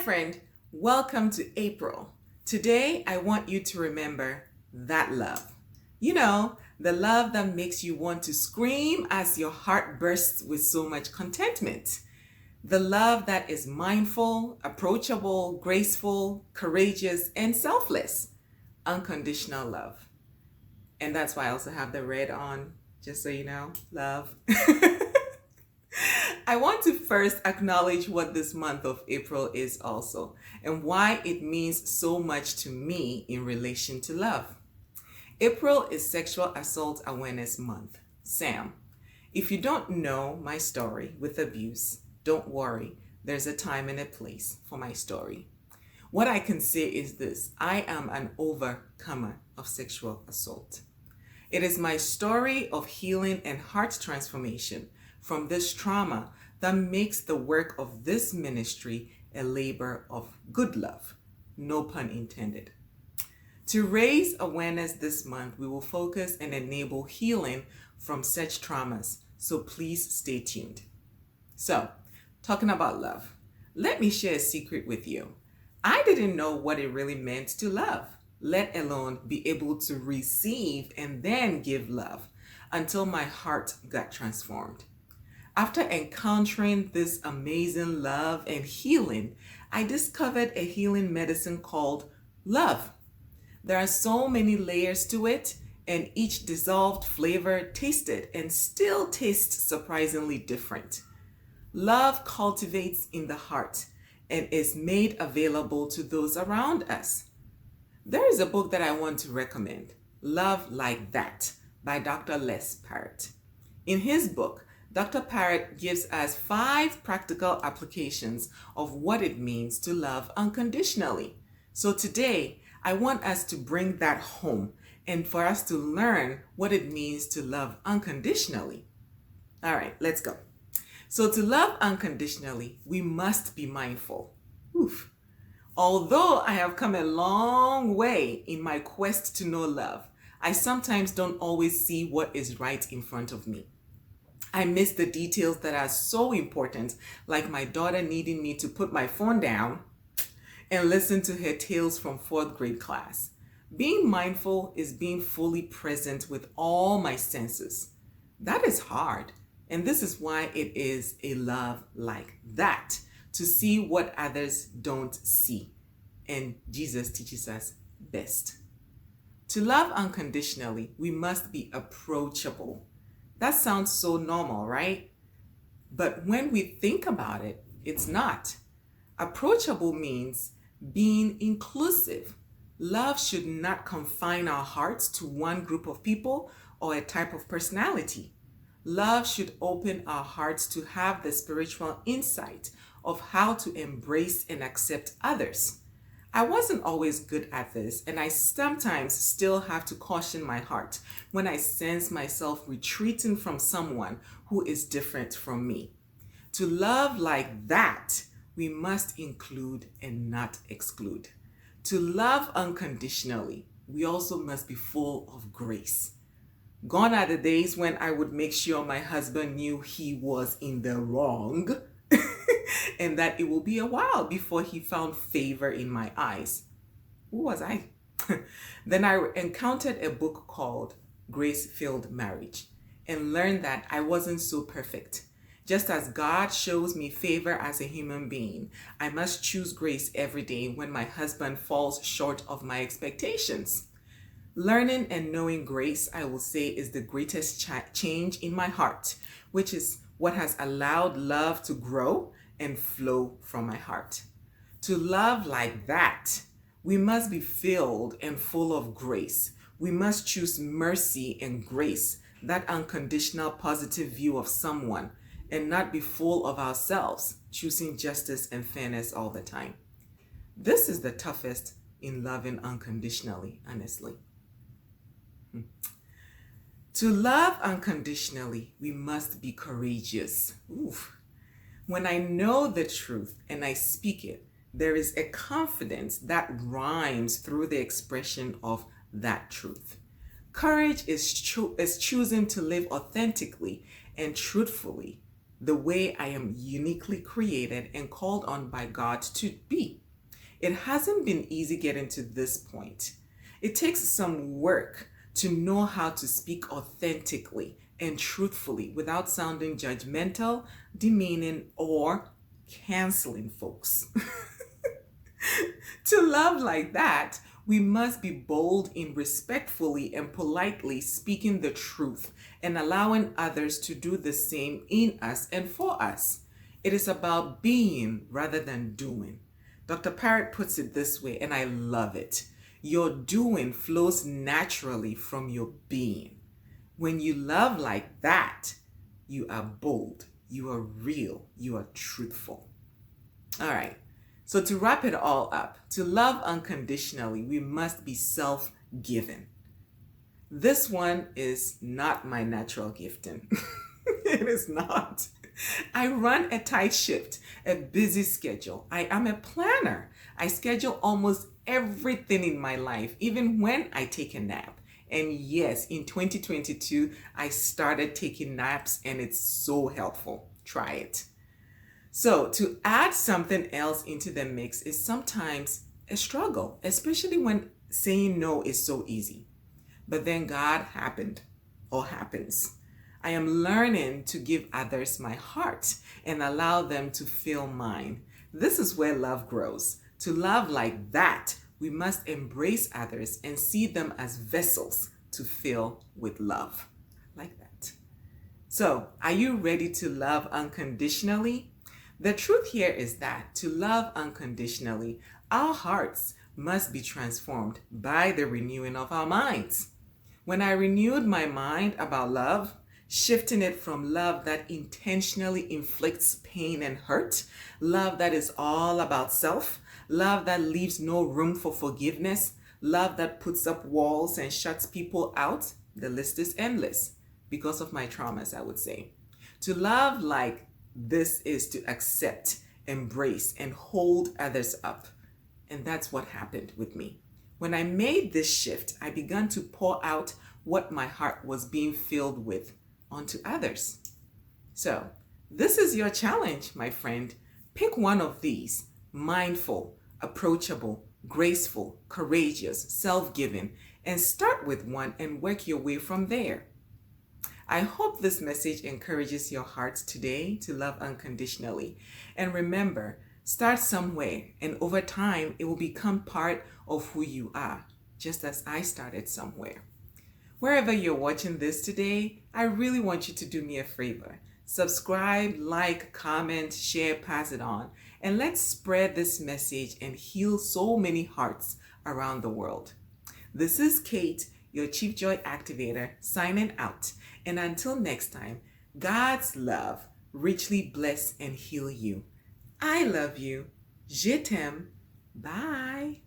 friend, welcome to April. Today, I want you to remember that love. You know, the love that makes you want to scream as your heart bursts with so much contentment. The love that is mindful, approachable, graceful, courageous, and selfless. Unconditional love. And that's why I also have the red on, just so you know, love. I want to first acknowledge what this month of April is also, and why it means so much to me in relation to love. April is Sexual Assault Awareness Month, SAM. If you don't know my story with abuse, don't worry, there's a time and a place for my story. What I can say is this: I am an overcomer of sexual assault. It is my story of healing and heart transformation from this trauma that makes the work of this ministry a labor of good love. No pun intended. To raise awareness this month, we will focus and enable healing from such traumas. So please stay tuned. So, talking about love, let me share a secret with you. I didn't know what it really meant to love, let alone be able to receive and then give love, until my heart got transformed. After encountering this amazing love and healing, I discovered a healing medicine called love. There are so many layers to it, and each dissolved flavor tasted and still tastes surprisingly different. Love cultivates in the heart and is made available to those around us. There is a book that I want to recommend, Love Like That, by Dr. Les Parrot. In his book, Dr. Parrot gives us 5 practical applications of what it means to love unconditionally. So today, I want us to bring that home and for us to learn what it means to love unconditionally. All right, let's go. So to love unconditionally, we must be mindful. Oof. Although I have come a long way in my quest to know love, I sometimes don't always see what is right in front of me. I miss the details that are so important, like my daughter needing me to put my phone down and listen to her tales from 4th grade class. Being mindful is being fully present with all my senses. That is hard, and this is why it is a love like that, to see what others don't see. And Jesus teaches us best. To love unconditionally, we must be approachable. That sounds so normal, right? But when we think about it, it's not. Approachable means being inclusive. Love should not confine our hearts to one group of people or a type of personality. Love should open our hearts to have the spiritual insight of how to embrace and accept others. I wasn't always good at this, and I sometimes still have to caution my heart when I sense myself retreating from someone who is different from me. To love like that, we must include and not exclude. To love unconditionally, we also must be full of grace. Gone are the days when I would make sure my husband knew he was in the wrong and that it will be a while before he found favor in my eyes. Who was I? Then I encountered a book called Grace-Filled Marriage and learned that I wasn't so perfect. Just as God shows me favor as a human being, I must choose grace every day when my husband falls short of my expectations. Learning and knowing grace, I will say, is the greatest change in my heart, which is what has allowed love to grow and flow from my heart. To love like that, we must be filled and full of grace. We must choose mercy and grace, that unconditional positive view of someone, and not be full of ourselves, choosing justice and fairness all the time. This is the toughest in loving unconditionally, honestly. To love unconditionally, we must be courageous. Oof. When I know the truth and I speak it, there is a confidence that rhymes through the expression of that truth. Courage is choosing to live authentically and truthfully the way I am uniquely created and called on by God to be. It hasn't been easy getting to this point. It takes some work to know how to speak authentically and truthfully without sounding judgmental, demeaning, or canceling folks. To love like that, we must be bold in respectfully and politely speaking the truth and allowing others to do the same in us and for us. It is about being rather than doing. Dr. Parrot puts it this way, and I love it. Your doing flows naturally from your being. When you love like that, you are bold, you are real, you are truthful. All right. So to wrap it all up, to love unconditionally, we must be self-given. This one is not my natural gifting. It is not. I run a tight shift, a busy schedule. I am a planner. I schedule almost everything in my life, even when I take a nap. And yes, in 2022, I started taking naps and it's so helpful. Try it. So to add something else into the mix is sometimes a struggle, especially when saying no is so easy. But then God happened or happens. I am learning to give others my heart and allow them to fill mine. This is where love grows. To love like that, we must embrace others and see them as vessels to fill with love. Like that. So, are you ready to love unconditionally? The truth here is that to love unconditionally, our hearts must be transformed by the renewing of our minds. When I renewed my mind about love, shifting it from love that intentionally inflicts pain and hurt, love that is all about self, love that leaves no room for forgiveness, love that puts up walls and shuts people out, the list is endless because of my traumas, I would say. To love like this is to accept, embrace, and hold others up. And that's what happened with me. When I made this shift, I began to pour out what my heart was being filled with onto others. So, this is your challenge, my friend. Pick one of these: mindful, approachable, graceful, courageous, self-giving, and start with one and work your way from there. I hope this message encourages your heart today to love unconditionally. And remember, start somewhere, and over time, it will become part of who you are, just as I started somewhere. Wherever you're watching this today, I really want you to do me a favor. Subscribe, like, comment, share, pass it on, and let's spread this message and heal so many hearts around the world. This is Kate, your Chief Joy Activator, signing out. And until next time, God's love richly bless and heal you. I love you. Je t'aime. Bye.